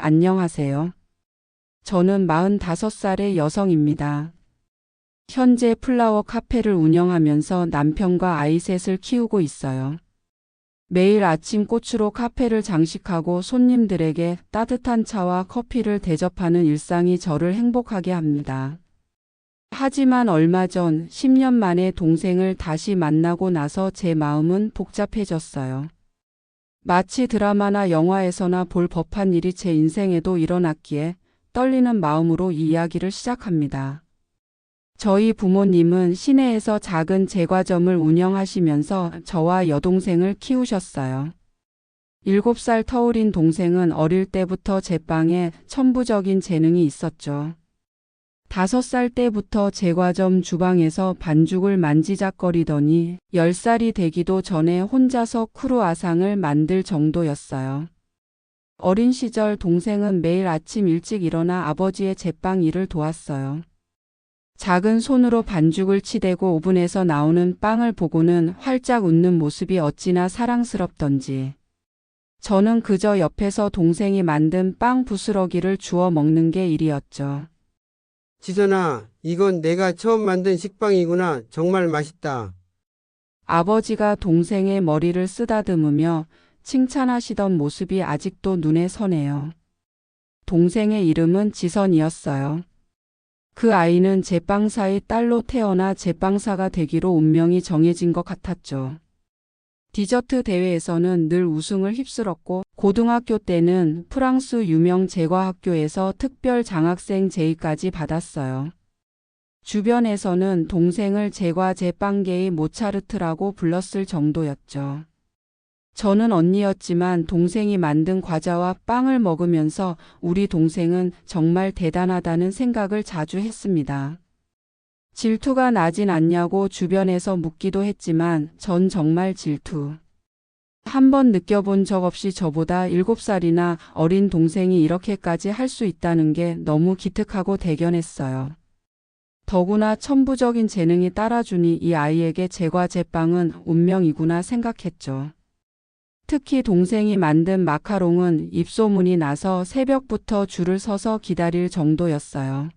안녕하세요. 저는 45살의 여성입니다. 현재 플라워 카페를 운영하면서 남편과 아이 셋을 키우고 있어요. 매일 아침 꽃으로 카페를 장식하고 손님들에게 따뜻한 차와 커피를 대접하는 일상이 저를 행복하게 합니다. 하지만 얼마 전 10년 만에 동생을 다시 만나고 나서 제 마음은 복잡해졌어요. 마치 드라마나 영화에서나 볼 법한 일이 제 인생에도 일어났기에 떨리는 마음으로 이 이야기를 시작합니다. 저희 부모님은 시내에서 작은 제과점을 운영하시면서 저와 여동생을 키우셨어요. 7살 터울인 동생은 어릴 때부터 제빵에 천부적인 재능이 있었죠. 5살 때부터 제과점 주방에서 반죽을 만지작거리더니 10살이 되기도 전에 혼자서 크루아상을 만들 정도였어요. 어린 시절 동생은 매일 아침 일찍 일어나 아버지의 제빵 일을 도왔어요. 작은 손으로 반죽을 치대고 오븐에서 나오는 빵을 보고는 활짝 웃는 모습이 어찌나 사랑스럽던지. 저는 그저 옆에서 동생이 만든 빵 부스러기를 주워 먹는 게 일이었죠. 지선아, 이건 내가 처음 만든 식빵이구나. 정말 맛있다. 아버지가 동생의 머리를 쓰다듬으며 칭찬하시던 모습이 아직도 눈에 선해요. 동생의 이름은 지선이었어요. 그 아이는 제빵사의 딸로 태어나 제빵사가 되기로 운명이 정해진 것 같았죠. 디저트 대회에서는 늘 우승을 휩쓸었고 고등학교 때는 프랑스 유명 제과학교에서 특별 장학생 제의까지 받았어요. 주변에서는 동생을 제과 제빵계의 모차르트라고 불렀을 정도였죠. 저는 언니였지만 동생이 만든 과자와 빵을 먹으면서 우리 동생은 정말 대단하다는 생각을 자주 했습니다. 질투가 나진 않냐고 주변에서 묻기도 했지만 전 정말 질투. 한 번 느껴본 적 없이 저보다 7살이나 어린 동생이 이렇게까지 할 수 있다는 게 너무 기특하고 대견했어요. 더구나 천부적인 재능이 따라주니 이 아이에게 제과 제빵은 운명이구나 생각했죠. 특히 동생이 만든 마카롱은 입소문이 나서 새벽부터 줄을 서서 기다릴 정도였어요.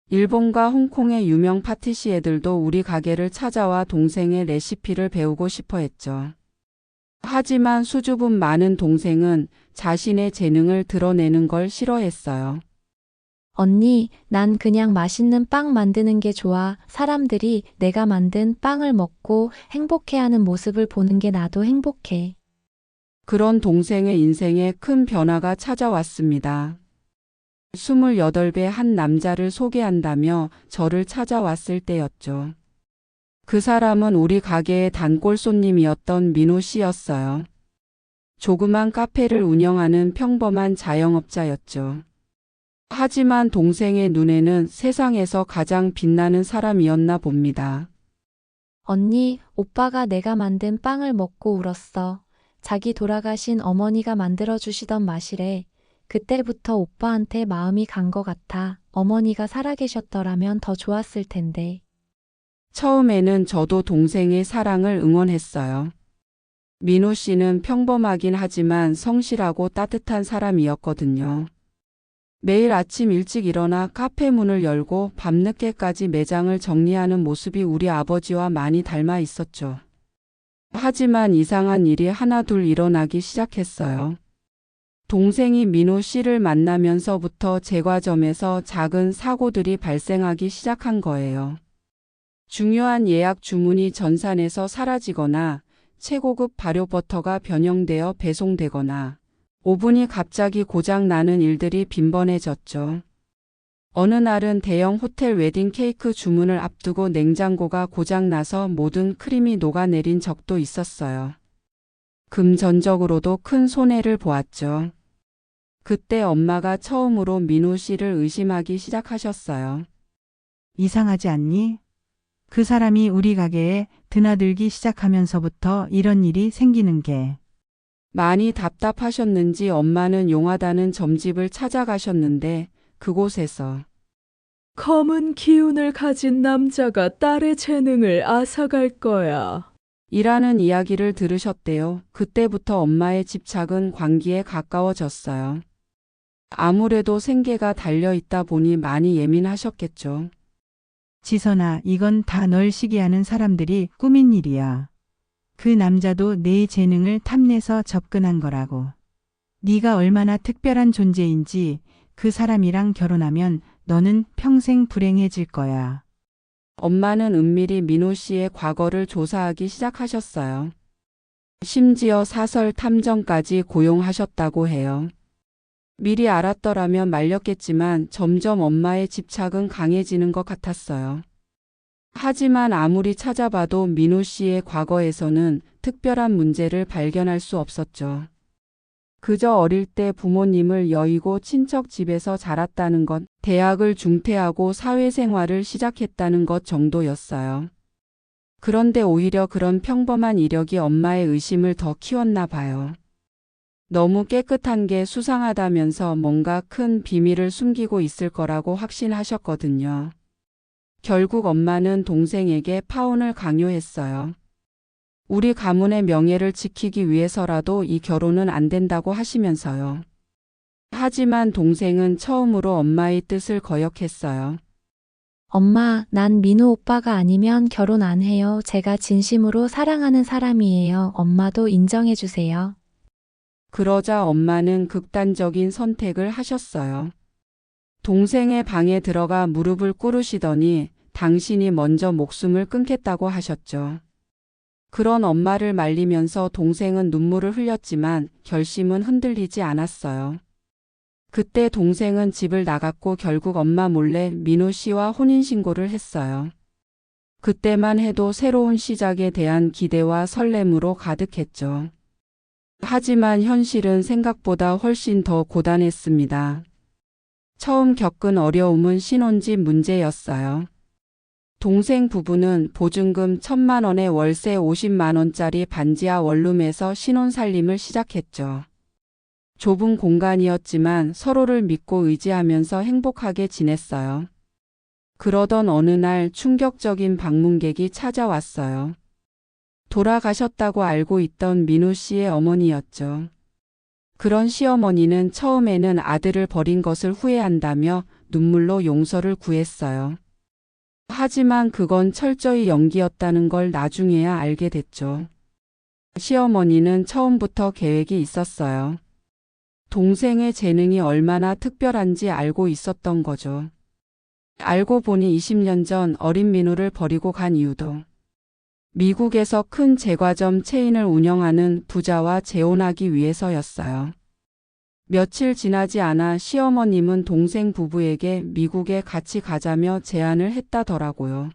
일본과 홍콩의 유명 파티시에들도 우리 가게를 찾아와 동생의 레시피를 배우고 싶어 했죠. 하지만 수줍음 많은 동생은 자신의 재능을 드러내는 걸 싫어했어요. 언니, 난 그냥 맛있는 빵 만드는 게 좋아. 사람들이 내가 만든 빵을 먹고 행복해하는 모습을 보는 게 나도 행복해. 그런 동생의 인생에 큰 변화가 찾아왔습니다. 28배 한 남자를 소개한다며 저를 찾아왔을 때였죠. 그 사람은 우리 가게의 단골 손님이었던 민호 씨였어요. 조그만 카페를 운영하는 평범한 자영업자였죠. 하지만 동생의 눈에는 세상에서 가장 빛나는 사람이었나 봅니다. 언니, 오빠가 내가 만든 빵을 먹고 울었어. 자기 돌아가신 어머니가 만들어주시던 맛이래. 그때부터 오빠한테 마음이 간 것 같아. 어머니가 살아계셨더라면 더 좋았을 텐데. 처음에는 저도 동생의 사랑을 응원했어요. 민호 씨는 평범하긴 하지만 성실하고 따뜻한 사람이었거든요. 매일 아침 일찍 일어나 카페 문을 열고 밤늦게까지 매장을 정리하는 모습이 우리 아버지와 많이 닮아 있었죠. 하지만 이상한 일이 하나둘 일어나기 시작했어요. 동생이 민호 씨를 만나면서부터 제과점에서 작은 사고들이 발생하기 시작한 거예요. 중요한 예약 주문이 전산에서 사라지거나 최고급 발효버터가 변형되어 배송되거나 오븐이 갑자기 고장 나는 일들이 빈번해졌죠. 어느 날은 대형 호텔 웨딩 케이크 주문을 앞두고 냉장고가 고장 나서 모든 크림이 녹아내린 적도 있었어요. 금전적으로도 큰 손해를 보았죠. 그때 엄마가 처음으로 민호 씨를 의심하기 시작하셨어요. 이상하지 않니? 그 사람이 우리 가게에 드나들기 시작하면서부터 이런 일이 생기는 게. 많이 답답하셨는지 엄마는 용하다는 점집을 찾아가셨는데 그곳에서 검은 기운을 가진 남자가 딸의 재능을 앗아갈 거야. 이라는 이야기를 들으셨대요. 그때부터 엄마의 집착은 광기에 가까워졌어요. 아무래도 생계가 달려있다 보니 많이 예민하셨겠죠. 지선아, 이건 다 널 시기하는 사람들이 꾸민 일이야. 그 남자도 내 재능을 탐내서 접근한 거라고. 네가 얼마나 특별한 존재인지 그 사람이랑 결혼하면 너는 평생 불행해질 거야. 엄마는 은밀히 민호 씨의 과거를 조사하기 시작하셨어요. 심지어 사설 탐정까지 고용하셨다고 해요. 미리 알았더라면 말렸겠지만 점점 엄마의 집착은 강해지는 것 같았어요. 하지만 아무리 찾아봐도 민호 씨의 과거에서는 특별한 문제를 발견할 수 없었죠. 그저 어릴 때 부모님을 여의고 친척 집에서 자랐다는 것, 대학을 중퇴하고 사회생활을 시작했다는 것 정도였어요. 그런데 오히려 그런 평범한 이력이 엄마의 의심을 더 키웠나 봐요. 너무 깨끗한 게 수상하다면서 뭔가 큰 비밀을 숨기고 있을 거라고 확신하셨거든요. 결국 엄마는 동생에게 파혼을 강요했어요. 우리 가문의 명예를 지키기 위해서라도 이 결혼은 안 된다고 하시면서요. 하지만 동생은 처음으로 엄마의 뜻을 거역했어요. 엄마, 난 민우 오빠가 아니면 결혼 안 해요. 제가 진심으로 사랑하는 사람이에요. 엄마도 인정해 주세요. 그러자 엄마는 극단적인 선택을 하셨어요. 동생의 방에 들어가 무릎을 꿇으시더니 당신이 먼저 목숨을 끊겠다고 하셨죠. 그런 엄마를 말리면서 동생은 눈물을 흘렸지만 결심은 흔들리지 않았어요. 그때 동생은 집을 나갔고 결국 엄마 몰래 민호 씨와 혼인신고를 했어요. 그때만 해도 새로운 시작에 대한 기대와 설렘으로 가득했죠. 하지만 현실은 생각보다 훨씬 더 고단했습니다. 처음 겪은 어려움은 신혼집 문제였어요. 동생 부부는 보증금 1,000만 원에 월세 50만 원짜리 반지하 원룸에서 신혼살림을 시작했죠. 좁은 공간이었지만 서로를 믿고 의지하면서 행복하게 지냈어요. 그러던 어느 날 충격적인 방문객이 찾아왔어요. 돌아가셨다고 알고 있던 민호 씨의 어머니였죠. 그런 시어머니는 처음에는 아들을 버린 것을 후회한다며 눈물로 용서를 구했어요. 하지만 그건 철저히 연기였다는 걸 나중에야 알게 됐죠. 시어머니는 처음부터 계획이 있었어요. 동생의 재능이 얼마나 특별한지 알고 있었던 거죠. 알고 보니 20년 전 어린 민호를 버리고 간 이유도 미국에서 큰 제과점 체인을 운영하는 부자와 재혼하기 위해서였어요. 며칠 지나지 않아 시어머님은 동생 부부에게 미국에 같이 가자며 제안을 했다더라고요.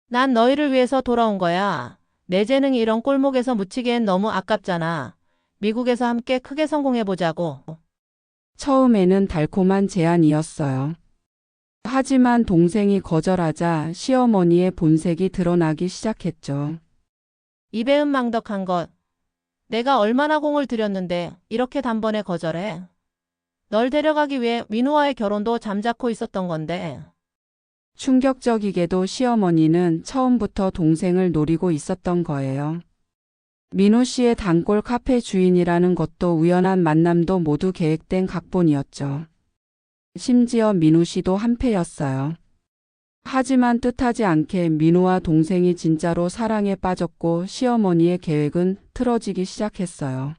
난 너희를 위해서 돌아온 거야. 내 재능이 이런 꼴목에서 묻히기엔 너무 아깝잖아. 미국에서 함께 크게 성공해보자고. 처음에는 달콤한 제안이었어요. 하지만 동생이 거절하자 시어머니의 본색이 드러나기 시작했죠. 이배은망덕한 것. 내가 얼마나 공을 들였는데 이렇게 단번에 거절해. 널 데려가기 위해 민호와의 결혼도 잠자코 있었던 건데. 충격적이게도 시어머니는 처음부터 동생을 노리고 있었던 거예요. 민호 씨의 단골 카페 주인이라는 것도 우연한 만남도 모두 계획된 각본이었죠. 심지어 민호 씨도 한패였어요. 하지만 뜻하지 않게 민호와 동생이 진짜로 사랑에 빠졌고 시어머니의 계획은 틀어지기 시작했어요.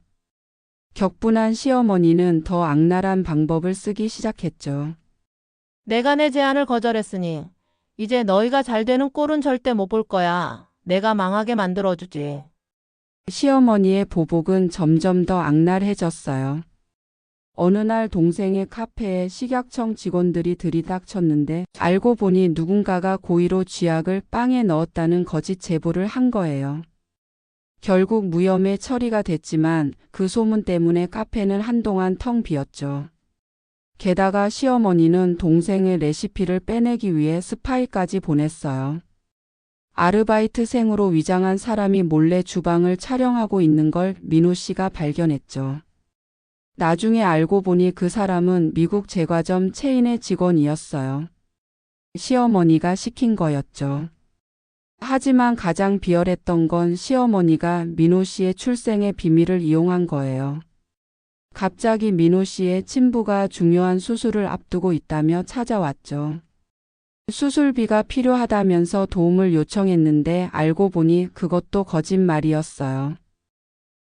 격분한 시어머니는 더 악랄한 방법을 쓰기 시작했죠. 내가 내 제안을 거절했으니 이제 너희가 잘 되는 꼴은 절대 못 볼 거야. 내가 망하게 만들어주지. 시어머니의 보복은 점점 더 악랄해졌어요. 어느 날 동생의 카페에 식약청 직원들이 들이닥쳤는데 알고 보니 누군가가 고의로 쥐약을 빵에 넣었다는 거짓 제보를 한 거예요. 결국 무혐의 처리가 됐지만 그 소문 때문에 카페는 한동안 텅 비었죠. 게다가 시어머니는 동생의 레시피를 빼내기 위해 스파이까지 보냈어요. 아르바이트생으로 위장한 사람이 몰래 주방을 촬영하고 있는 걸 민호 씨가 발견했죠. 나중에 알고 보니 그 사람은 미국 제과점 체인의 직원이었어요. 시어머니가 시킨 거였죠. 하지만 가장 비열했던 건 시어머니가 민호 씨의 출생의 비밀을 이용한 거예요. 갑자기 민호 씨의 친부가 중요한 수술을 앞두고 있다며 찾아왔죠. 수술비가 필요하다면서 도움을 요청했는데 알고 보니 그것도 거짓말이었어요.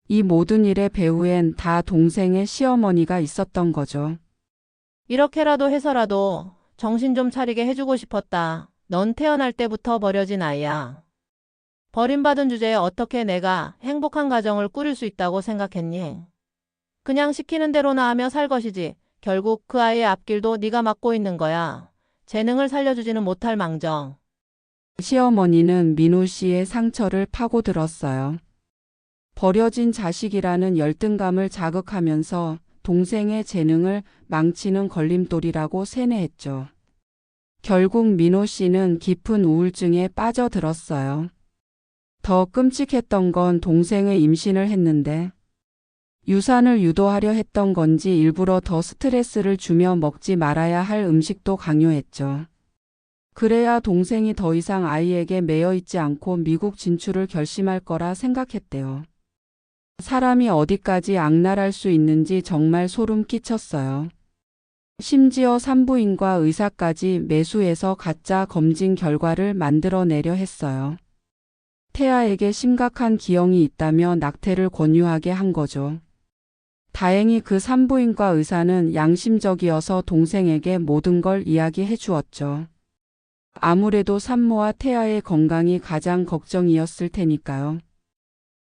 이 모든 일의 배후엔 다 동생의 시어머니가 있었던 거죠. 이렇게라도 해서라도 정신 좀 차리게 해주고 싶었다. 넌 태어날 때부터 버려진 아이야. 버림받은 주제에 어떻게 내가 행복한 가정을 꾸릴 수 있다고 생각했니? 그냥 시키는 대로나 하며 살 것이지. 결국 그 아이의 앞길도 네가 맡고 있는 거야. 재능을 살려주지는 못할 망정. 시어머니는 민호 씨의 상처를 파고들었어요. 버려진 자식이라는 열등감을 자극하면서 동생의 재능을 망치는 걸림돌이라고 세뇌했죠. 결국 민호 씨는 깊은 우울증에 빠져들었어요. 더 끔찍했던 건 동생의 임신을 했는데 유산을 유도하려 했던 건지 일부러 더 스트레스를 주며 먹지 말아야 할 음식도 강요했죠. 그래야 동생이 더 이상 아이에게 매여 있지 않고 미국 진출을 결심할 거라 생각했대요. 사람이 어디까지 악랄할 수 있는지 정말 소름 끼쳤어요. 심지어 산부인과 의사까지 매수해서 가짜 검진 결과를 만들어내려 했어요. 태아에게 심각한 기형이 있다며 낙태를 권유하게 한 거죠. 다행히 그 산부인과 의사는 양심적이어서 동생에게 모든 걸 이야기해 주었죠. 아무래도 산모와 태아의 건강이 가장 걱정이었을 테니까요.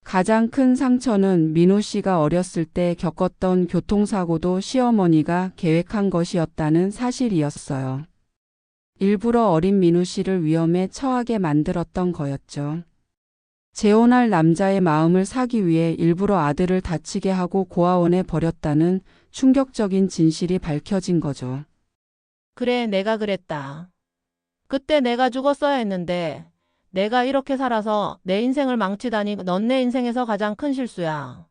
가장 큰 상처는 민호 씨가 어렸을 때 겪었던 교통사고도 시어머니가 계획한 것이었다는 사실이었어요. 일부러 어린 민호 씨를 위험에 처하게 만들었던 거였죠. 재혼할 남자의 마음을 사기 위해 일부러 아들을 다치게 하고 고아원에 버렸다는 충격적인 진실이 밝혀진 거죠. 그래, 내가 그랬다. 그때 내가 죽었어야 했는데 내가 이렇게 살아서 내 인생을 망치다니 넌 내 인생에서 가장 큰 실수야.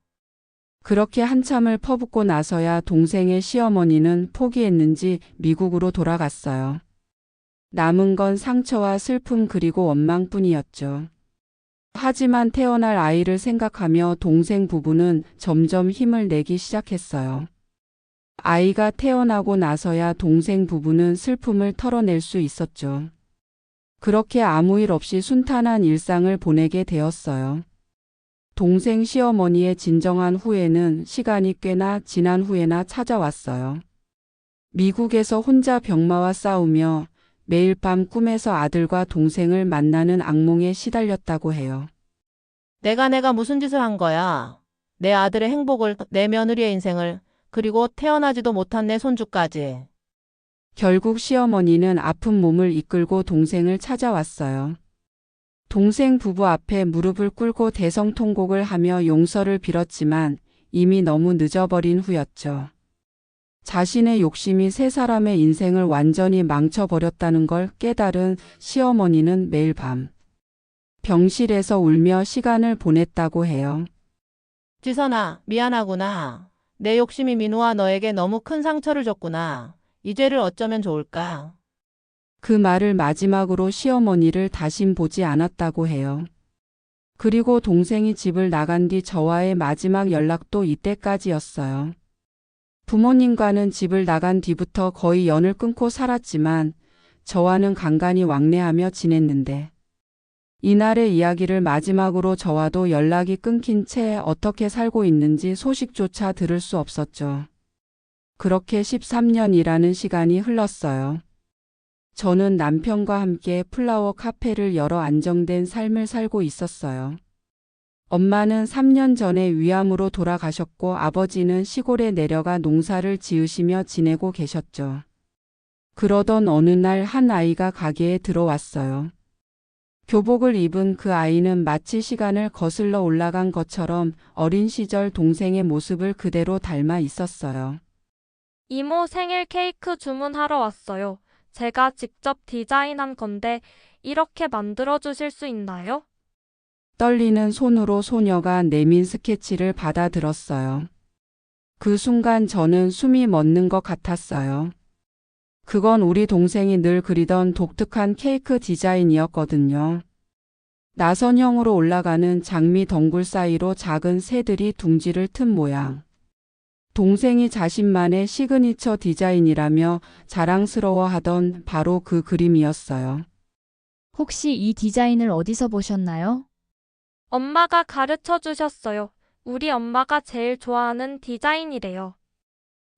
그렇게 한참을 퍼붓고 나서야 동생의 시어머니는 포기했는지 미국으로 돌아갔어요. 남은 건 상처와 슬픔 그리고 원망뿐이었죠. 하지만 태어날 아이를 생각하며 동생 부부는 점점 힘을 내기 시작했어요. 아이가 태어나고 나서야 동생 부부는 슬픔을 털어낼 수 있었죠. 그렇게 아무 일 없이 순탄한 일상을 보내게 되었어요. 동생 시어머니의 진정한 후회는 시간이 꽤나 지난 후에나 찾아왔어요. 미국에서 혼자 병마와 싸우며 매일 밤 꿈에서 아들과 동생을 만나는 악몽에 시달렸다고 해요. 내가 무슨 짓을 한 거야. 내 아들의 행복을, 내 며느리의 인생을, 그리고 태어나지도 못한 내 손주까지. 결국 시어머니는 아픈 몸을 이끌고 동생을 찾아왔어요. 동생 부부 앞에 무릎을 꿇고 대성통곡을 하며 용서를 빌었지만 이미 너무 늦어버린 후였죠. 자신의 욕심이 세 사람의 인생을 완전히 망쳐버렸다는 걸 깨달은 시어머니는 매일 밤 병실에서 울며 시간을 보냈다고 해요. 지선아, 미안하구나. 내 욕심이 민우와 너에게 너무 큰 상처를 줬구나. 이 죄를 어쩌면 좋을까? 그 말을 마지막으로 시어머니를 다신 보지 않았다고 해요. 그리고 동생이 집을 나간 뒤 저와의 마지막 연락도 이때까지였어요. 부모님과는 집을 나간 뒤부터 거의 연을 끊고 살았지만 저와는 간간히 왕래하며 지냈는데 이날의 이야기를 마지막으로 저와도 연락이 끊긴 채 어떻게 살고 있는지 소식조차 들을 수 없었죠. 그렇게 13년이라는 시간이 흘렀어요. 저는 남편과 함께 플라워 카페를 열어 안정된 삶을 살고 있었어요. 엄마는 3년 전에 위암으로 돌아가셨고 아버지는 시골에 내려가 농사를 지으시며 지내고 계셨죠. 그러던 어느 날 한 아이가 가게에 들어왔어요. 교복을 입은 그 아이는 마치 시간을 거슬러 올라간 것처럼 어린 시절 동생의 모습을 그대로 닮아 있었어요. 이모 생일 케이크 주문하러 왔어요. 제가 직접 디자인한 건데 이렇게 만들어 주실 수 있나요? 떨리는 손으로 소녀가 내민 스케치를 받아들었어요. 그 순간 저는 숨이 멎는 것 같았어요. 그건 우리 동생이 늘 그리던 독특한 케이크 디자인이었거든요. 나선형으로 올라가는 장미 덩굴 사이로 작은 새들이 둥지를 튼 모양. 동생이 자신만의 시그니처 디자인이라며 자랑스러워하던 바로 그 그림이었어요. 혹시 이 디자인을 어디서 보셨나요? 엄마가 가르쳐 주셨어요. 우리 엄마가 제일 좋아하는 디자인이래요.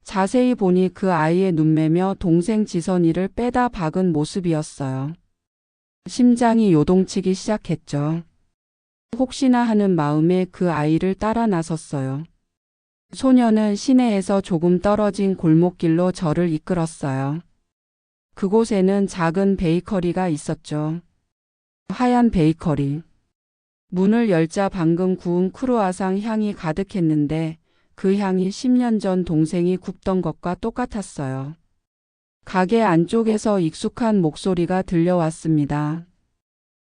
자세히 보니 그 아이의 눈매며 동생 지선이를 빼다 박은 모습이었어요. 심장이 요동치기 시작했죠. 혹시나 하는 마음에 그 아이를 따라 나섰어요. 소녀는 시내에서 조금 떨어진 골목길로 저를 이끌었어요. 그곳에는 작은 베이커리가 있었죠. 하얀 베이커리. 문을 열자 방금 구운 크루아상 향이 가득했는데 그 향이 10년 전 동생이 굽던 것과 똑같았어요. 가게 안쪽에서 익숙한 목소리가 들려왔습니다.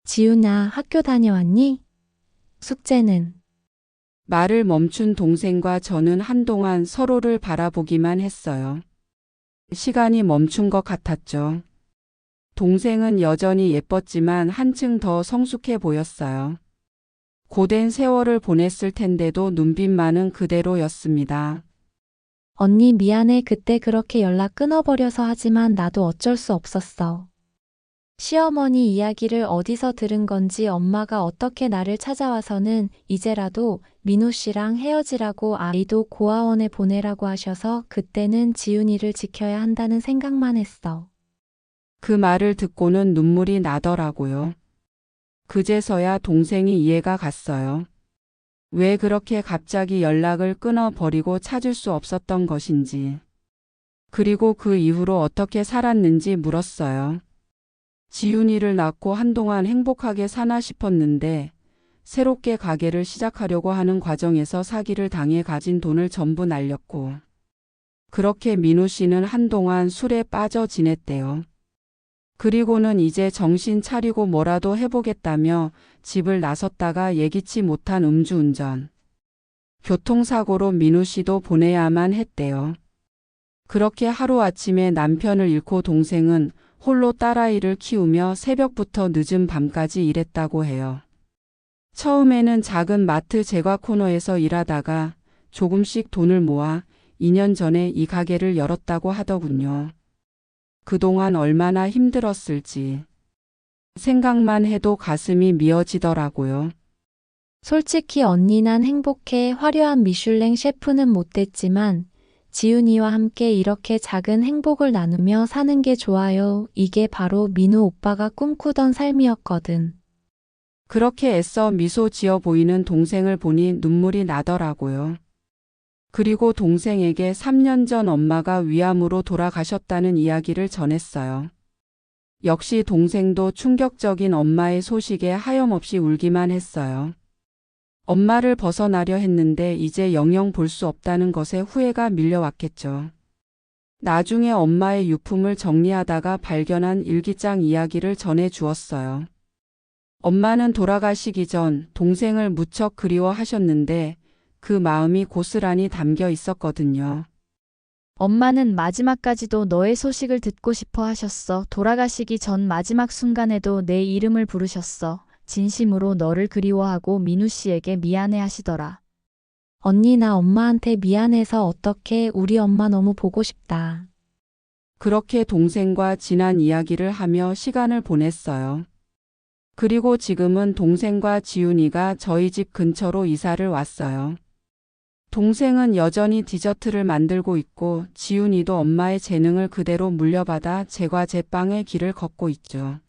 지훈아, 학교 다녀왔니? 숙제는? 말을 멈춘 동생과 저는 한동안 서로를 바라보기만 했어요. 시간이 멈춘 것 같았죠. 동생은 여전히 예뻤지만 한층 더 성숙해 보였어요. 고된 세월을 보냈을 텐데도 눈빛만은 그대로였습니다. 언니 미안해. 그때 그렇게 연락 끊어버려서. 하지만 나도 어쩔 수 없었어. 시어머니 이야기를 어디서 들은 건지 엄마가 어떻게 나를 찾아와서는 이제라도 민우 씨랑 헤어지라고 아이도 고아원에 보내라고 하셔서 그때는 지훈이를 지켜야 한다는 생각만 했어. 그 말을 듣고는 눈물이 나더라고요. 그제서야 동생이 이해가 갔어요. 왜 그렇게 갑자기 연락을 끊어버리고 찾을 수 없었던 것인지. 그리고 그 이후로 어떻게 살았는지 물었어요. 지훈이를 낳고 한동안 행복하게 사나 싶었는데 새롭게 가게를 시작하려고 하는 과정에서 사기를 당해 가진 돈을 전부 날렸고 그렇게 민우 씨는 한동안 술에 빠져 지냈대요. 그리고는 이제 정신 차리고 뭐라도 해보겠다며 집을 나섰다가 예기치 못한 음주운전. 교통사고로 민우 씨도 보내야만 했대요. 그렇게 하루아침에 남편을 잃고 동생은 홀로 딸아이를 키우며 새벽부터 늦은 밤까지 일했다고 해요. 처음에는 작은 마트 제과 코너에서 일하다가 조금씩 돈을 모아 2년 전에 이 가게를 열었다고 하더군요. 그동안 얼마나 힘들었을지 생각만 해도 가슴이 미어지더라고요. 솔직히 언니 난 행복해. 화려한 미슐랭 셰프는 못 됐지만 지훈이와 함께 이렇게 작은 행복을 나누며 사는 게 좋아요. 이게 바로 민우 오빠가 꿈꾸던 삶이었거든. 그렇게 애써 미소 지어 보이는 동생을 보니 눈물이 나더라고요. 그리고 동생에게 3년 전 엄마가 위암으로 돌아가셨다는 이야기를 전했어요. 역시 동생도 충격적인 엄마의 소식에 하염없이 울기만 했어요. 엄마를 벗어나려 했는데 이제 영영 볼 수 없다는 것에 후회가 밀려왔겠죠. 나중에 엄마의 유품을 정리하다가 발견한 일기장 이야기를 전해 주었어요. 엄마는 돌아가시기 전 동생을 무척 그리워하셨는데 그 마음이 고스란히 담겨 있었거든요. 엄마는 마지막까지도 너의 소식을 듣고 싶어 하셨어. 돌아가시기 전 마지막 순간에도 내 이름을 부르셨어. 진심으로 너를 그리워하고 민우 씨에게 미안해 하시더라. 언니 나 엄마한테 미안해서 어떡해. 우리 엄마 너무 보고 싶다. 그렇게 동생과 지난 이야기를 하며 시간을 보냈어요. 그리고 지금은 동생과 지훈이가 저희 집 근처로 이사를 왔어요. 동생은 여전히 디저트를 만들고 있고 지훈이도 엄마의 재능을 그대로 물려받아 제과 제빵의 길을 걷고 있죠.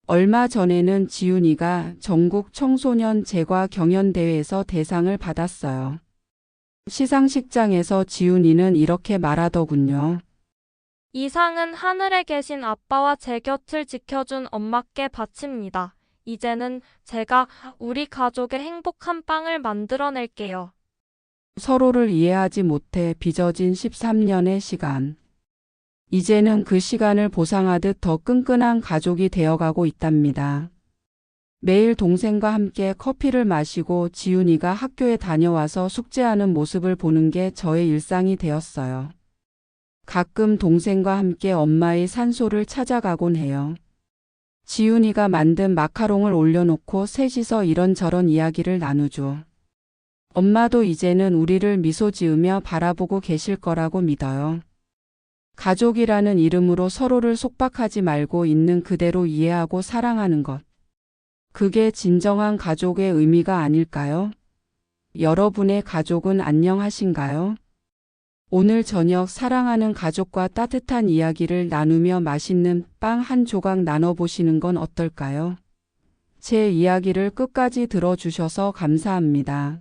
얼마 전에는 지훈이가 전국 청소년 제과 경연대회에서 대상을 받았어요. 시상식장에서 지훈이는 이렇게 말하더군요. 이 상은 하늘에 계신 아빠와 제 곁을 지켜준 엄마께 바칩니다. 이제는 제가 우리 가족의 행복한 빵을 만들어낼게요. 서로를 이해하지 못해 빚어진 13년의 시간. 이제는 그 시간을 보상하듯 더 끈끈한 가족이 되어가고 있답니다. 매일 동생과 함께 커피를 마시고 지훈이가 학교에 다녀와서 숙제하는 모습을 보는 게 저의 일상이 되었어요. 가끔 동생과 함께 엄마의 산소를 찾아가곤 해요. 지훈이가 만든 마카롱을 올려놓고 셋이서 이런저런 이야기를 나누죠. 엄마도 이제는 우리를 미소 지으며 바라보고 계실 거라고 믿어요. 가족이라는 이름으로 서로를 속박하지 말고 있는 그대로 이해하고 사랑하는 것. 그게 진정한 가족의 의미가 아닐까요? 여러분의 가족은 안녕하신가요? 오늘 저녁 사랑하는 가족과 따뜻한 이야기를 나누며 맛있는 빵 한 조각 나눠보시는 건 어떨까요? 제 이야기를 끝까지 들어주셔서 감사합니다.